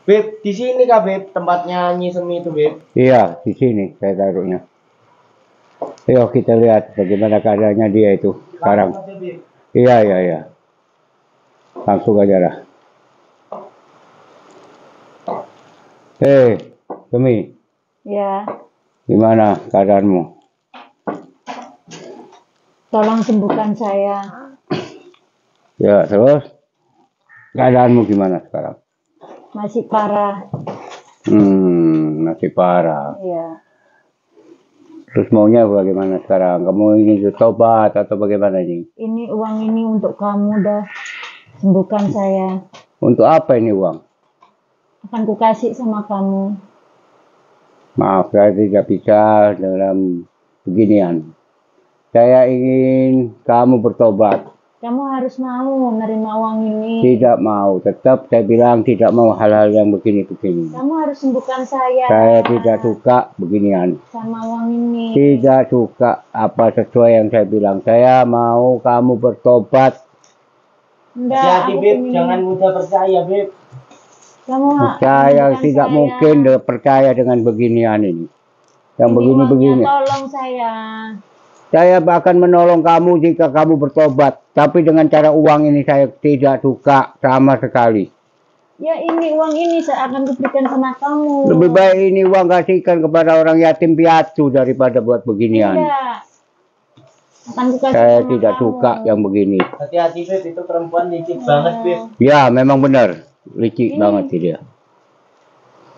Beb, di sini kah Beb tempatnya Nyi Semi itu Beb? Iya, di sini saya taruhnya. Ayo kita lihat bagaimana keadaannya dia itu sekarang. Langsung aja, Beb. Iya. Langsung aja lah. Semi. Ya, Gimana keadaanmu? tolong sembuhkan saya. Ya, terus keadaanmu gimana sekarang? Masih parah. Masih parah. Iya. Terus maunya bagaimana sekarang? Kamu ingin tobat atau bagaimana ini? Ini uang ini untuk kamu dah. Sembuhkan saya. Untuk apa ini uang? Akan kukasih sama kamu. Maaf, saya tidak bisa dalam beginian. Saya ingin kamu bertobat. Kamu harus mau menerima uang ini. Tidak mau, tetap saya bilang tidak mau hal-hal yang begini-begini. Kamu harus sembuhkan saya. Saya tidak suka beginian. Sama uang ini. Tidak suka apa sesuai yang saya bilang. Saya mau kamu bertobat. Enggak, Hati-hati aku Beb, pengen- jangan mudah percaya Beb. Kamu Saya sembuhkan tidak saya. mungkin percaya dengan beginian ini. Yang Ini begini-begini. uangnya, tolong saya. Saya akan menolong kamu jika kamu bertobat. Tapi dengan cara uang ini saya tidak suka sama sekali. Ya ini uang ini saya akan kuberikan sama kamu. Lebih baik ini uang kasihkan kepada orang yatim piatu daripada buat beginian. Iya. Akan kukasih Saya sama tidak kamu. suka yang begini. Hati-hati Beb, itu perempuan licik banget Beb. Ya, memang benar. Licik Ini. banget sih dia.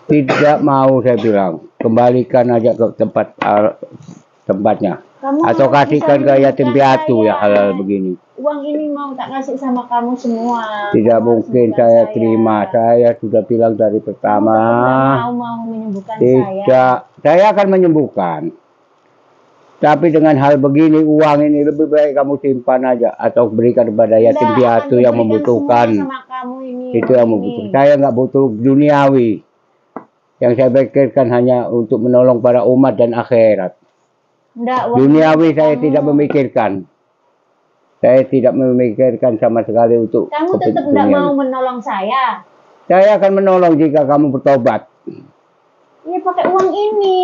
Tidak mau saya bilang. Kembalikan aja ke tempatnya. Kamu Atau harus kasihkan bisa ke yatim menyembuhkan piatu saya. ya hal-hal begini. Uang ini mau tak kasih sama kamu semua. Tidak Kamu mungkin harus saya sembuhkan terima. Saya sudah bilang dari Kamu pertama. tetap mau menyembuhkan saya. Tidak. Saya akan menyembuhkan. Tapi dengan hal begini, uang ini lebih baik kamu simpan aja. Atau berikan kepada yatim Nggak, piatu akan yang kuberikan membutuhkan. semua sama kamu ini, Itu uang yang ini. membutuhkan. Saya nggak butuh duniawi. Yang saya pikirkan hanya untuk menolong para umat dan akhirat. Nggak, uang Duniawi ini saya kamu. tidak memikirkan. Saya tidak memikirkan sama sekali untuk Kamu tetap tidak duniawi. mau menolong saya. Saya akan menolong jika kamu bertobat. Ini pakai uang ini.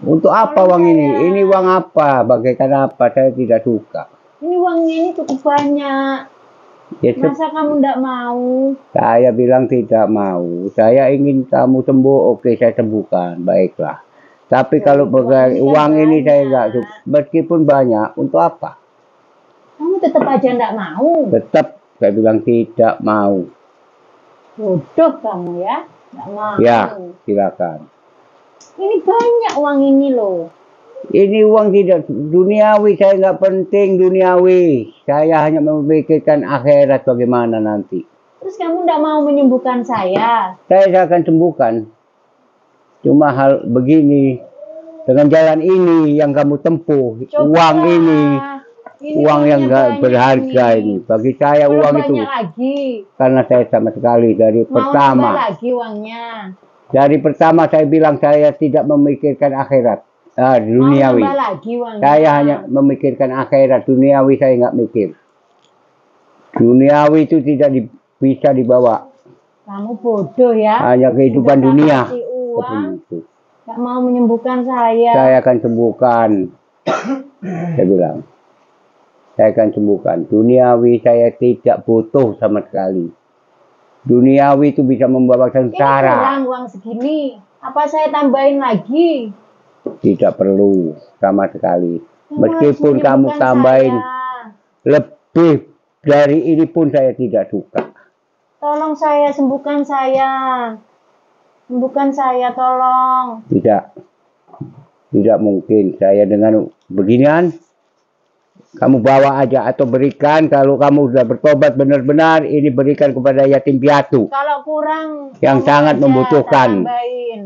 Untuk apa Tolong uang ini? saya. Ini uang apa? Bagaikan apa? Saya tidak suka. Ini uangnya ini cukup banyak. Ya, Masa kamu tidak mau? saya bilang tidak mau. Saya ingin kamu sembuh. Oke, saya sembuhkan. Baiklah. Tapi Ya, kalau uang ini saya banyak. nggak suka. Meskipun banyak, untuk apa? Kamu tetap aja tidak mau. Tetap saya bilang tidak mau. Bodoh kamu ya. Tidak mau. Ya, silakan. Ini banyak uang ini loh. Ini uang tidak duniawi, saya nggak penting duniawi. Saya hanya memikirkan akhirat bagaimana nanti. Terus kamu tidak mau menyembuhkan saya. Saya akan sembuhkan. Cuma hal begini, dengan jalan ini yang kamu tempuh, Coba uang lah. ini, Ini uang yang uangnya nggak banyak berharga ini. Bagi saya Belum uang itu, banyak lagi. karena saya sama sekali dari Mau nambah pertama. lagi uangnya. Dari pertama saya bilang saya tidak memikirkan akhirat. Duniawi. Mau nambah lagi uangnya. Saya hanya memikirkan akhirat, duniawi saya nggak mikir. Duniawi itu tidak bisa dibawa. Kamu bodoh ya. Hanya kehidupan Udah dunia. kasih uang, Begitu. nggak mau menyembuhkan saya. Saya akan sembuhkan. Saya bilang. Saya akan sembuhkan. Duniawi saya tidak butuh sama sekali. Duniawi itu bisa membawa Ini sengsara. kurang uang segini. Apa saya tambahin lagi? Tidak perlu sama sekali. Kamu Meskipun harus kamu menyembuhkan tambahin saya. lebih dari ini pun saya tidak suka. Tolong saya, sembuhkan saya. Sembuhkan saya, tolong. Tidak. Tidak mungkin. Saya dengan beginian. Kamu bawa aja atau berikan. Kalau kamu sudah bertobat benar-benar. Ini berikan kepada yatim piatu. Kalau kurang, Yang kamu sangat aja membutuhkan. tak tambahin.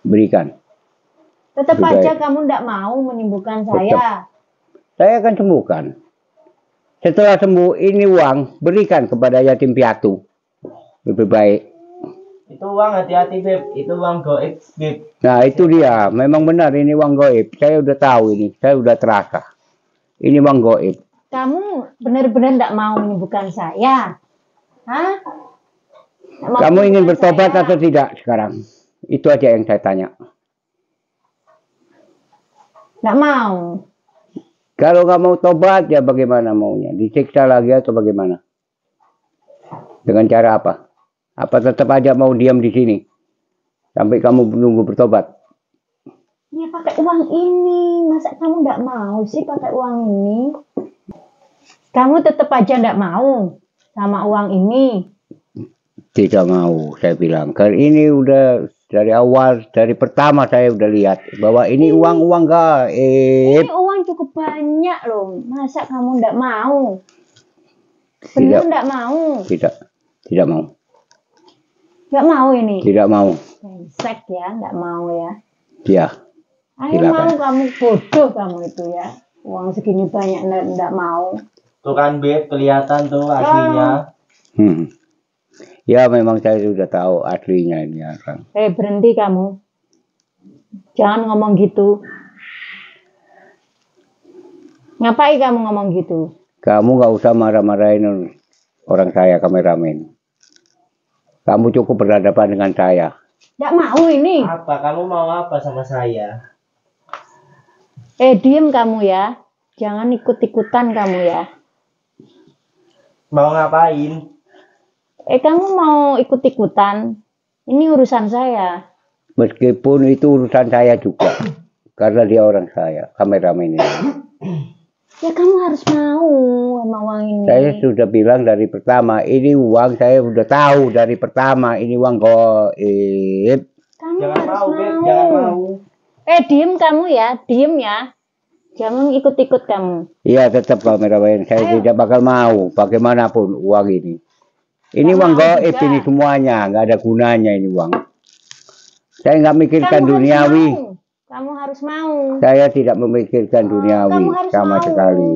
Berikan. Tetap Lebih aja baik. kamu tidak mau menyembuhkan saya. Saya akan sembuhkan. Setelah sembuh ini uang. Berikan kepada yatim piatu. Lebih baik. Itu uang hati-hati Beb, itu uang goib Beb. Nah itu dia. Memang benar ini uang goib. Saya udah tahu ini. Saya udah terasa. Ini uang goib. Kamu benar-benar tidak mau menyembuhkan saya. Hah? Kamu ingin bertobat atau tidak sekarang? Itu aja yang saya tanya. Nggak mau. Kalau nggak mau tobat, ya bagaimana maunya? Disiksa lagi atau bagaimana? Dengan cara apa? Apa tetap aja mau diam di sini? Sampai kamu menunggu bertobat? Ya pakai uang ini. Masa kamu nggak mau sih pakai uang ini? Kamu tetap aja nggak mau sama uang ini. Tidak mau, saya bilang. Karena ini udah dari awal, dari pertama saya udah lihat bahwa ini uang-uang gaib. Ini uang cukup banyak loh. Masa kamu nggak mau? Tidak. Bener nggak mau? Tidak mau. Nggak mau ini? Tidak mau. Brengsek ya, nggak mau ya. Ya. Ayo Silakan. mau, kamu bodoh kamu itu ya. Uang segini banyak nggak mau. Tuh kan Beb, kelihatan tuh aslinya. Ya memang saya sudah tahu aslinya ini orang. Berhenti kamu. Jangan ngomong gitu. Ngapain kamu ngomong gitu? Kamu nggak usah marah-marahin orang saya, kameramen. Kamu cukup berhadapan dengan saya. Nggak mau ini. Apa? Kamu mau apa sama saya? Diem kamu ya. Jangan ikut-ikutan kamu ya. Mau ngapain? Kamu mau ikut-ikutan? Ini urusan saya. Meskipun itu urusan saya juga. Karena dia orang saya, kameramen ini. Ya kamu harus mau sama uang ini. Saya sudah bilang dari pertama, ini uang saya sudah tahu dari pertama, ini uang gaib. Kamu Jangan harus mau, Beb, mau. jangan mau. Diem kamu ya, diem ya. Jangan ikut-ikut kamu. Iya tetap kameramen, saya Ayo. tidak bakal mau, bagaimanapun uang ini. Ini Nggak uang mau gaib juga. ini semuanya, nggak ada gunanya ini uang. Saya nggak mikirkan Kamu duniawi. harus mau. Kamu harus mau. Saya tidak memikirkan duniawi kamu harus sama mau. sekali.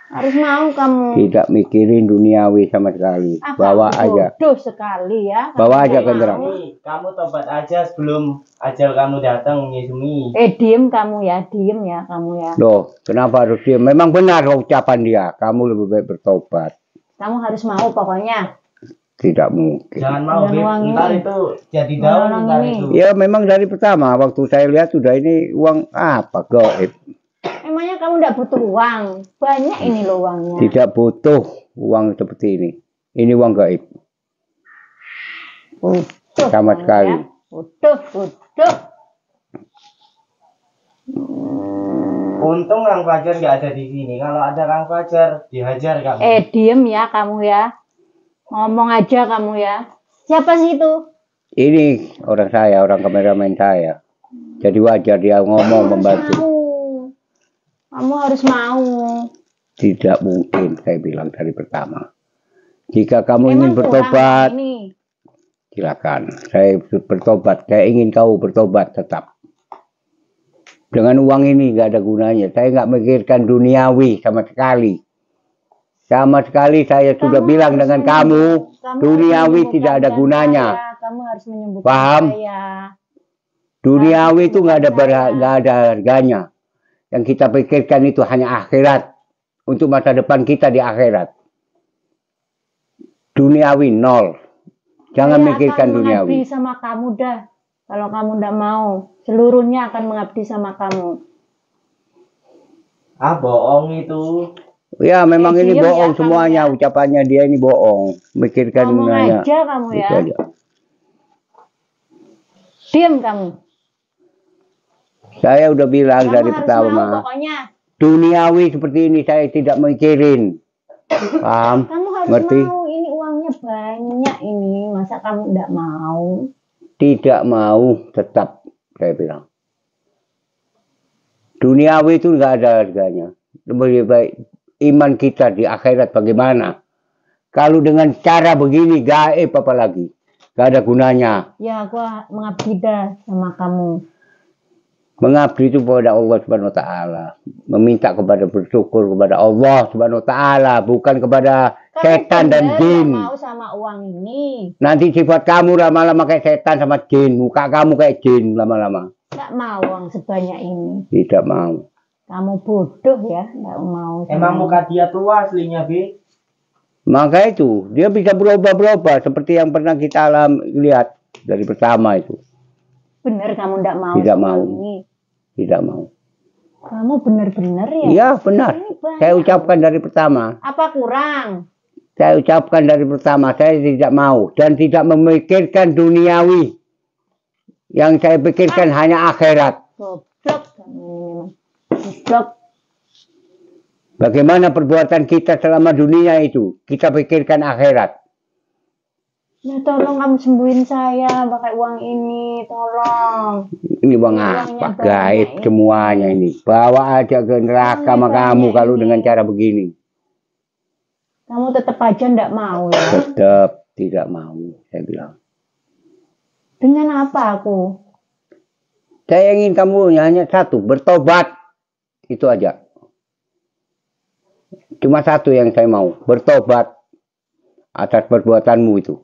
Harus mau kamu. Tidak mikirin duniawi sama sekali. Bawa kamu aja. bodoh sekali ya. Bawa Kamu aja nggak kendaraan. mau. Nih, kamu tobat aja sebelum ajal kamu datang, Yesumi. Diem kamu ya, diem ya kamu ya. Loh, kenapa harus dia? Memang benar ucapan dia. Kamu lebih baik bertobat. Kamu harus mau pokoknya. Tidak mungkin. Jangan mau, Dan Beb. uang Ntar ini. itu jadi Dan daun, uang ntar ini. itu. Ya memang dari pertama waktu saya lihat sudah ini uang apa gaib. Emangnya kamu nggak butuh uang? Banyak ini loh uangnya. Tidak butuh uang seperti ini. Ini uang gaib. Butuh Sama kamu sekali. ya. Butuh. Untung Kang Fajar nggak ada di sini. Kalau ada Kang Fajar, dihajar kamu. Diem ya kamu ya. Ngomong aja kamu ya. Siapa sih itu? Ini orang saya, orang kameramen saya. Jadi wajar dia ngomong membantu. Mau. Kamu harus mau. Tidak mungkin saya bilang dari pertama. Jika kamu ingin Emang kurang bertobat, ini. silakan. Saya bertobat. Saya ingin kau bertobat tetap. Dengan uang ini nggak ada gunanya. Saya nggak memikirkan duniawi sama sekali. Sama sekali saya sudah bilang harus dengan menyembuh- kamu, duniawi harus tidak ada menyembuhkan gunanya. saya. Kamu harus menyembuhkan Paham? saya. Duniawi itu nggak ada harganya. Yang kita pikirkan itu hanya akhirat. Untuk masa depan kita di akhirat. Duniawi nol. Jangan Saya mikirkan akan duniawi. mengabdi sama kamu dah. Kalau kamu ndak mau, seluruhnya akan mengabdi sama kamu. Ah, bohong itu. Ya memang ini Diem ya bohong kamu semuanya. ya. Ucapannya dia ini bohong. Mikirkan Ngomong dunianya. aja kamu ya. Itu aja. Diam kamu. Saya udah bilang Kamu dari harus pertama. mau pokoknya. Duniawi seperti ini saya tidak mikirin. Paham? Kamu harus Ngerti? mau. Ini uangnya banyak ini. Masa kamu ndak mau? Tidak mau tetap saya bilang. Duniawi itu nggak ada harganya. Lebih baik iman kita di akhirat bagaimana? Kalau dengan cara begini gaib apalagi. Gak ada gunanya. Ya, gua mengabdi dah sama kamu. Mengabdi itu kepada Allah Subhanahu wa taala. Meminta kepada bersyukur kepada Allah Subhanahu wa taala, bukan kepada setan dan bener jin. nggak mau sama uang ini. Nanti sifat kamu lama-lama kayak setan sama jin, muka kamu kayak jin lama-lama. Nggak mau uang sebanyak ini. Tidak mau. Kamu bodoh ya, nggak mau. sama Emang ini. muka dia tua aslinya, Bi? Maka itu dia bisa berubah-berubah seperti yang pernah kita lihat dari pertama itu. Bener kamu ndak mau Tidak sama mau. ini. Tidak mau. Kamu bener-bener ya? Iya benar. Ini banyak. Saya ucapkan dari pertama. Apa kurang? Saya ucapkan dari pertama, saya tidak mau dan tidak memikirkan duniawi. Yang saya pikirkan hanya akhirat. Goblok kamu ini memang. Goblok. Bagaimana perbuatan kita selama dunia itu? Kita pikirkan akhirat. Ya tolong kamu sembuhin saya pakai uang ini, tolong. Ini uang Uangnya apa? Gaib banyak semuanya ini. Bawa aja ke neraka sama Uangnya kamu banyak kalau ini. dengan cara begini. Kamu tetap aja ndak mau ya? Tetap tidak mau, saya bilang. Dengan apa aku? Saya ingin kamu hanya satu, bertobat. Itu aja. Cuma satu yang saya mau, bertobat atas perbuatanmu itu.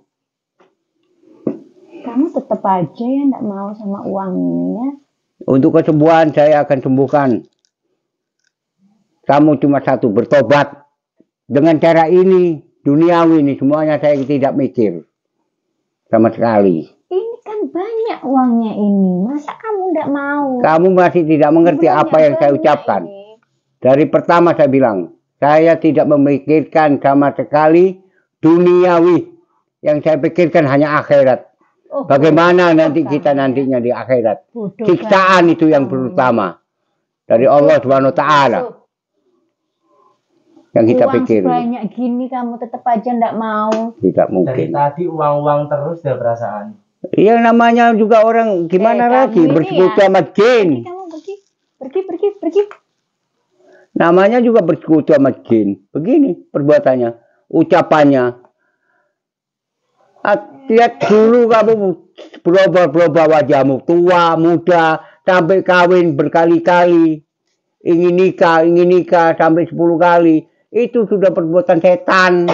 Kamu tetap aja ya ndak mau sama uang ini ya? Untuk kesembuhan saya akan sembuhkan. Kamu cuma satu, bertobat. Dengan cara ini, duniawi ini, semuanya saya tidak mikir. Sama sekali. Ini kan banyak uangnya ini. Masa kamu ndak mau? Kamu masih tidak mengerti apa yang saya Banyak ucapkan. ini. Dari pertama saya bilang, saya tidak memikirkan sama sekali duniawi. Yang saya pikirkan hanya akhirat. Oh, Bagaimana bodoh nanti kamu kita ya. nantinya di akhirat. Bodoh Siksaan kamu. itu yang pertama. Dari Allah Subhanahu wa Ta'ala. Bodoh. Yang kita Uang pikir. sebanyak gini kamu tetap aja ndak mau. Tidak Dari mungkin. tadi uang-uang terus ya perasaan. Yang namanya juga orang gimana lagi. kamu ini Bersekutu ya. sama jin. Kamu pergi. Namanya juga bersekutu sama jin. Begini perbuatannya. Ucapannya. Lihat dulu kamu berubah-berubah wajahmu. Tua, muda, sampai kawin berkali-kali. Ingin nikah sampai 10 kali. Itu sudah perbuatan setan.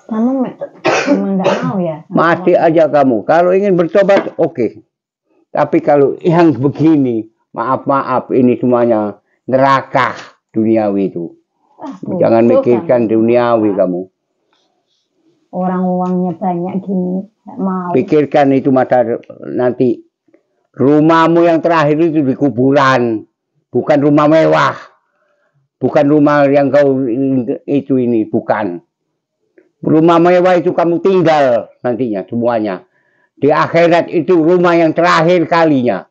Kamu memang ndak mau ya? Masih aja kamu. Kalau ingin bertobat, oke. Tapi kalau yang begini, maaf, ini semuanya neraka duniawi itu. Ah, Jangan bodoh mikirkan kamu. duniawi kamu. Orang uangnya banyak gini, nggak mau. Pikirkan itu nanti. Rumahmu yang terakhir itu di kuburan. Bukan rumah mewah. Bukan rumah yang kau itu ini. Bukan. Rumah mewah itu kamu tinggal nantinya semuanya. Di akhirat itu rumah yang terakhir kalinya.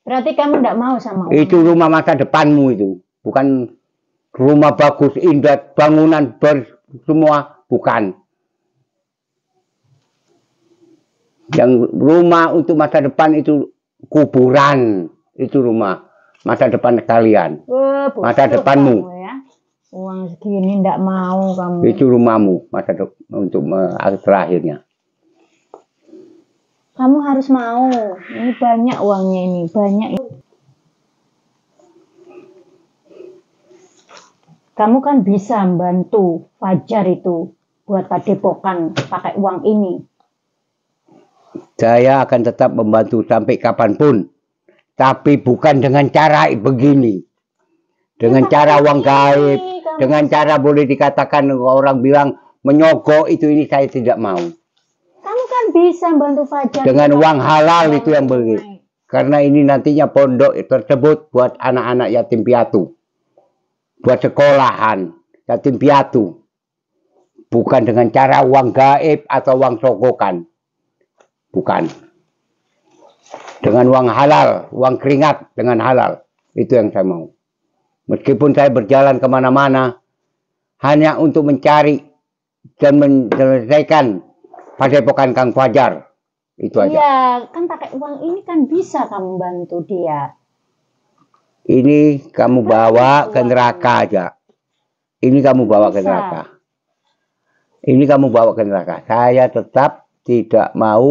Berarti kamu nggak mau sama uang. Itu rumah masa depanmu itu. Bukan rumah bagus, indah, bangunan semua. Bukan. Yang rumah untuk masa depan itu kuburan. Itu rumah masa depan kalian. Bodoh Masa depanmu. kamu ya. Uang segini ndak mau kamu. Itu rumahmu untuk terakhirnya. Kamu harus mau. Ini banyak uangnya ini, banyak. Kamu kan bisa membantu Fajar itu buat padepokan pakai uang ini. Saya akan tetap membantu sampai kapanpun. Tapi bukan dengan cara begini. Dengan cara uang gaib. Dengan cara boleh dikatakan orang bilang menyogok itu ini saya tidak mau. Kamu kan bisa bantu Fajar. Dengan uang halal itu yang begitu. Karena ini nantinya pondok tersebut buat anak-anak yatim piatu. Buat sekolahan yatim piatu. Bukan dengan cara uang gaib atau uang sogokan. Bukan. Dengan uang halal, uang keringat dengan halal. Itu yang saya mau. Meskipun saya berjalan kemana-mana, hanya untuk mencari dan menyelesaikan padepokan Kang Fajar. Itu aja. Iya, kan pakai uang ini kan bisa kamu bantu dia. Ini kamu bawa ke neraka aja. Ini kamu bawa ke Bisa. neraka. Ini kamu bawa ke neraka. Saya tetap tidak mau.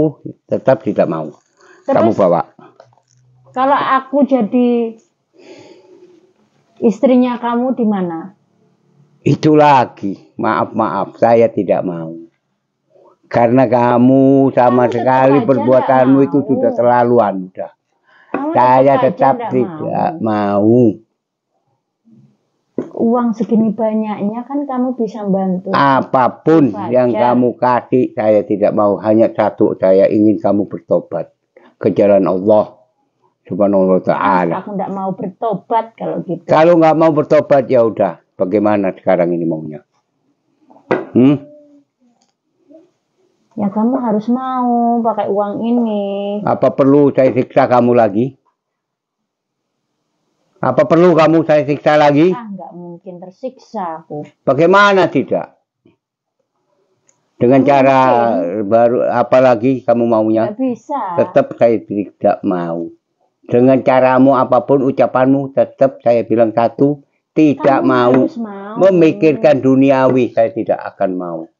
Kamu Terus, bawa. kalau aku jadi istrinya kamu di mana? Itu lagi. Maaf. Saya tidak mau. Karena kamu sama Kamu tetap sekali aja perbuatanmu nggak itu mau. sudah terlaluan. Udah. Kamu Saya aja tetap nggak tidak mau. Uang segini banyaknya kan kamu bisa bantu. Apapun Baca. yang kamu kasih, saya tidak mau. Hanya satu, saya ingin kamu bertobat ke jalan Allah Subhanahu wa Ta'ala. Aku nggak mau bertobat kalau gitu. Kalau nggak mau bertobat, ya udah. Bagaimana sekarang ini maunya? Ya kamu harus mau pakai uang ini. Apa perlu saya siksa kamu lagi? Apa perlu kamu saya siksa lagi? Nggak mungkin tersiksa aku. Bagaimana tidak? Dengan cara baru, apalagi kamu maunya? Nggak bisa. Tetap saya tidak mau. Dengan caramu apapun, ucapanmu, tetap saya bilang satu, tidak Kamu mau. harus mau. Memikirkan duniawi, saya tidak akan mau.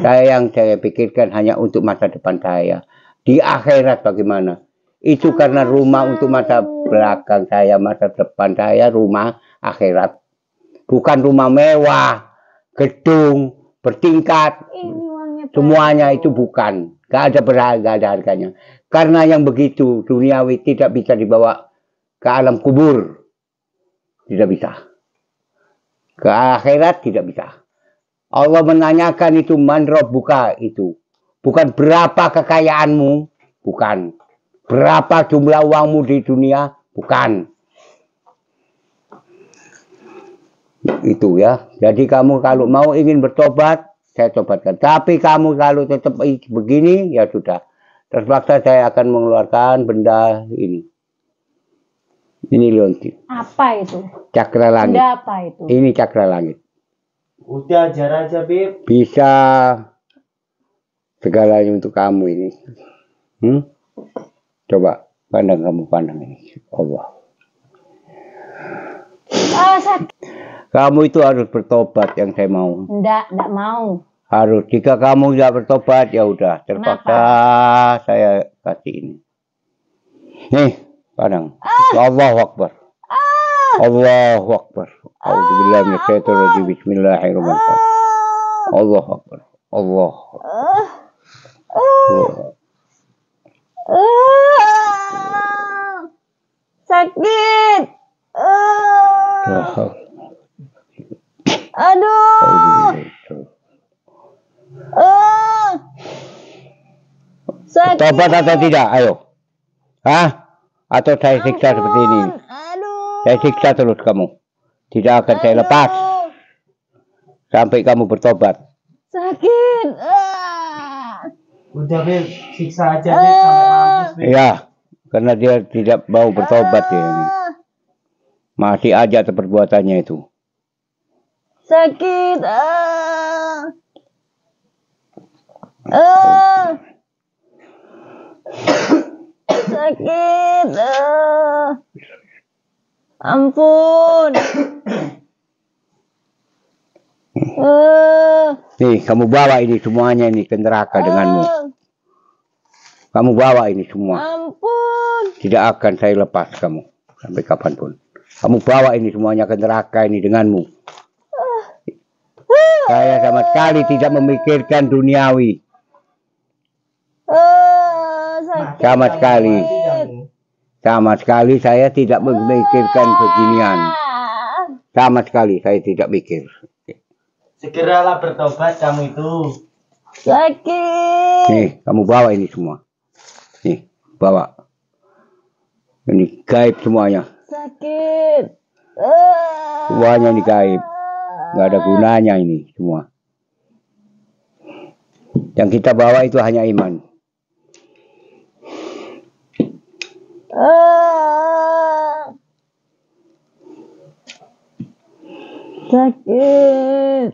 Saya pikirkan hanya untuk masa depan saya. Di akhirat bagaimana? Itu karena rumah untuk masa belakang saya, masa depan saya, rumah akhirat. Bukan rumah mewah, gedung, bertingkat. Ini uangnya Semuanya itu bukan. Gak ada harganya. Karena yang begitu, duniawi tidak bisa dibawa ke alam kubur. Tidak bisa. Ke akhirat tidak bisa. Allah menanyakan itu, man rabbuka itu. Bukan berapa kekayaanmu, bukan. Berapa jumlah uangmu di dunia, bukan. Itu ya. Jadi kamu kalau mau ingin bertobat, saya tobatkan. Tapi kamu kalau tetap begini, ya sudah. Terpaksa saya akan mengeluarkan benda ini. Ini Leontin. Apa itu? Cakra langit. Benda apa itu? Ini cakra langit. Udah ajar aja, Beb. Bisa segalanya untuk kamu ini. Coba pandang ini. Allah. Sakit. Kamu itu harus bertobat yang saya mau. Enggak mau. Harus. Jika kamu tidak bertobat, ya udah. Terpaksa saya kasih ini. Nih, pandang. Allahu Akbar. Allahu Akbar. A'udzubillahi minasyaitonir rajim. Bismillahirrahmanirrahim. Allahu Akbar. Allah. Sakit. Aduh. Sakit. Tobat atau tidak? Ayo. Hah? Atau saya siksa seperti ini? Aduh. Saya siksa terus kamu. Tidak akan saya lepas. Sampai kamu bertobat. Sakit. Udah, Beb. Siksa aja, Beb. Sampai mampus, Beb. Iya. Karena dia tidak mau bertobat dia ini. Masih aja perbuatannya itu. Sakit. Sakit. Ampun. Nih, kamu bawa ini semuanya ini ke neraka denganmu. Kamu bawa ini semua. Ampun. Tidak akan saya lepas kamu. Sampai kapanpun. Kamu bawa ini semuanya ke neraka ini denganmu. Saya sama sekali tidak memikirkan duniawi. Sakit. Sama sekali. Sama sekali saya tidak memikirkan beginian. Sama sekali saya tidak mikir. Segeralah bertobat kamu itu. Sakit. Nih, kamu bawa ini semua. Nih, bawa. Ini gaib semuanya. Sakit. Semuanya ini gaib. Nggak ada gunanya ini semua. Yang kita bawa itu hanya iman. Sakit.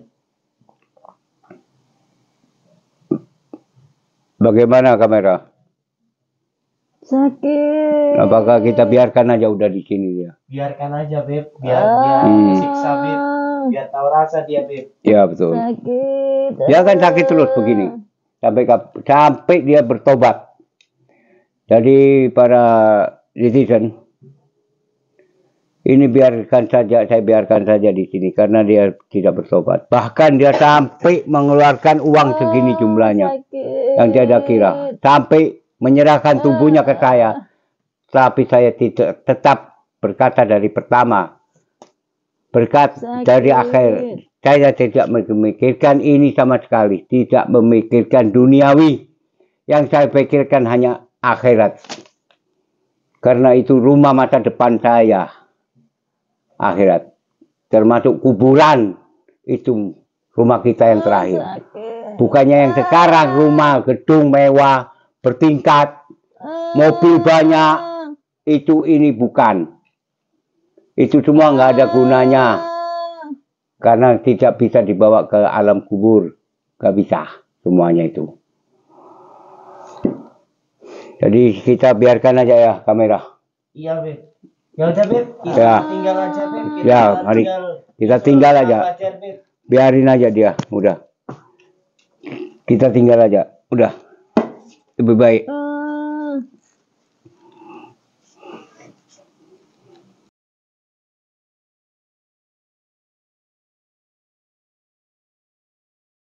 Bagaimana kamera? Sakit. Apakah kita biarkan aja udah di sini dia? Biarkan aja, Beb. Biar siksa, Beb. Biar tahu rasa dia, Beb. Ya betul. Sakit. Dia akan sakit terus begini. Sampai dia bertobat. Jadi para netizen, ini biarkan saja, saya biarkan saja di sini karena dia tidak bertobat. Bahkan dia sampai mengeluarkan uang segini jumlahnya yang tidak kira, sampai menyerahkan tubuhnya ke saya. Tapi saya tidak tetap berkata dari pertama, berkat dari akhir. Saya tidak memikirkan ini sama sekali, tidak memikirkan duniawi. Yang saya pikirkan hanya akhirat. Karena itu rumah masa depan saya, akhirat. Termasuk kuburan, itu rumah kita yang terakhir. Bukannya yang sekarang rumah gedung mewah, bertingkat, mobil banyak, itu ini bukan. Itu semua nggak ada gunanya. Karena tidak bisa dibawa ke alam kubur. Nggak bisa semuanya itu. Jadi kita biarkan aja ya kamera. Iya, Beb. Ya udah, Beb. Kita Ya. tinggal aja, Beb. Ya, mari. Kita tinggal aja. Belajar, Beb. Biarin aja dia, udah. Kita tinggal aja, udah. Lebih baik.